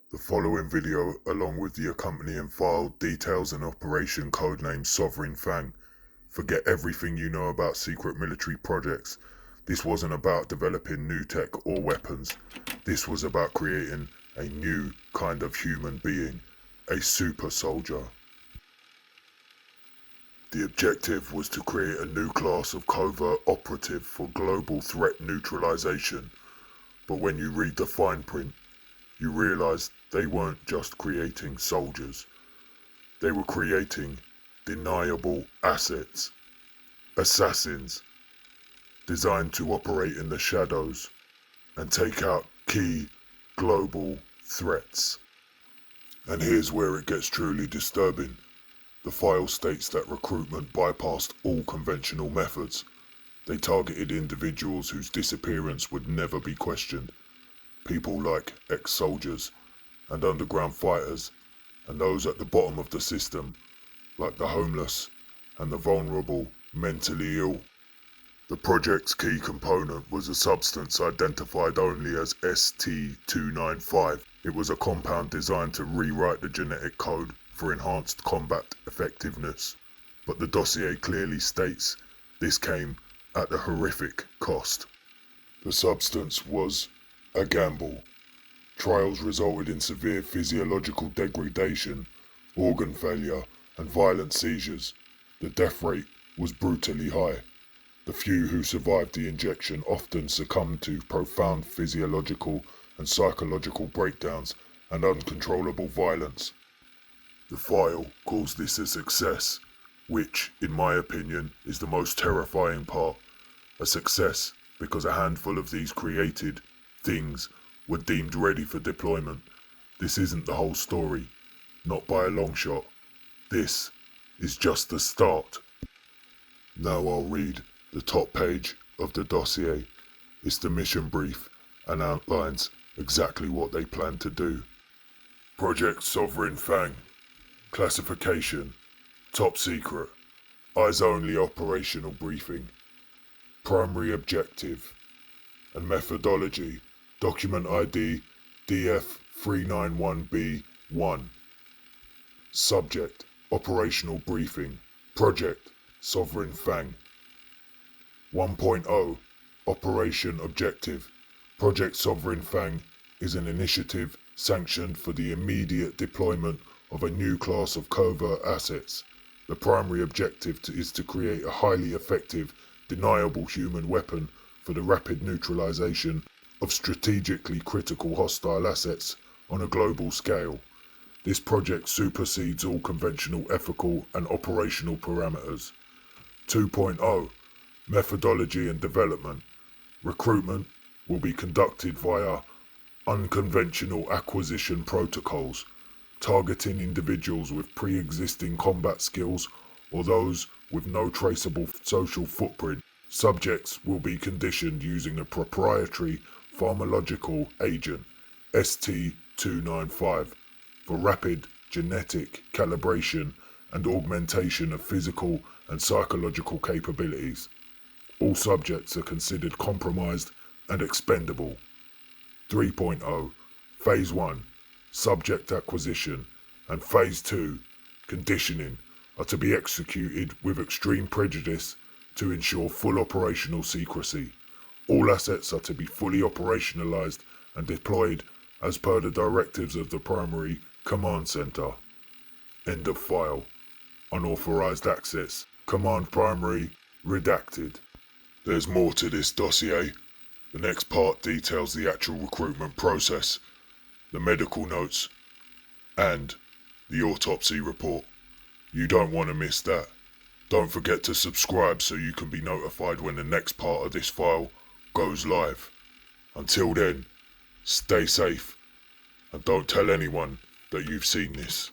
The following video, along with the accompanying file, details an operation codenamed Sovereign Fang. Forget everything you know about secret military projects. This wasn't about developing new tech or weapons. This was about creating a new kind of human being, a super soldier. The objective was to create a new class of covert operative for global threat neutralization. But when you read the fine print, you realize they weren't just creating soldiers. They were creating deniable assets, assassins, designed to operate in the shadows and take out key global threats. And here's where it gets truly disturbing. The file states that recruitment bypassed all conventional methods. They targeted individuals whose disappearance would never be questioned. People like ex-soldiers and underground fighters, and those at the bottom of the system, like the homeless and the vulnerable, mentally ill. The project's key component was a substance identified only as ST-295. It was a compound designed to rewrite the genetic code for enhanced combat effectiveness, but the dossier clearly states this came at a horrific cost. The substance was a gamble. Trials resulted in severe physiological degradation, organ failure, and violent seizures. The death rate was brutally high. The few who survived the injection often succumbed to profound physiological and psychological breakdowns and uncontrollable violence. The file calls this a success, which, in my opinion, is the most terrifying part. A success because a handful of these created things were deemed ready for deployment. This isn't the whole story, not by a long shot. This is just the start. Now I'll read the top page of the dossier. It's the mission brief and outlines exactly what they plan to do. Project Sovereign Fang. Classification: top secret. Eyes only operational briefing. Primary objective and methodology: document ID DF391B1. Subject: operational briefing. Project Sovereign Fang. 1.0 Operation Objective. Project Sovereign Fang is an initiative sanctioned for the immediate deployment of a new class of covert assets. The primary objective is to create a highly effective, deniable human weapon for the rapid neutralization of strategically critical hostile assets on a global scale. This project supersedes all conventional ethical and operational parameters. 2.0 Methodology and development. Recruitment will be conducted via unconventional acquisition protocols, targeting individuals with pre-existing combat skills or those with no traceable social footprint. Subjects will be conditioned using a proprietary pharmacological agent, ST-295, for rapid genetic calibration and augmentation of physical and psychological capabilities. All subjects are considered compromised and expendable. 3.0 Phase 1 Subject acquisition and Phase 2 Conditioning are to be executed with extreme prejudice to ensure full operational secrecy. All assets are to be fully operationalized and deployed as per the directives of the primary command center. End of file. Unauthorized access. Command primary redacted. There's more to this dossier. The next part details the actual recruitment process, the medical notes, and the autopsy report. You don't want to miss that. Don't forget to subscribe so you can be notified when the next part of this file goes live. Until then, stay safe and don't tell anyone that you've seen this.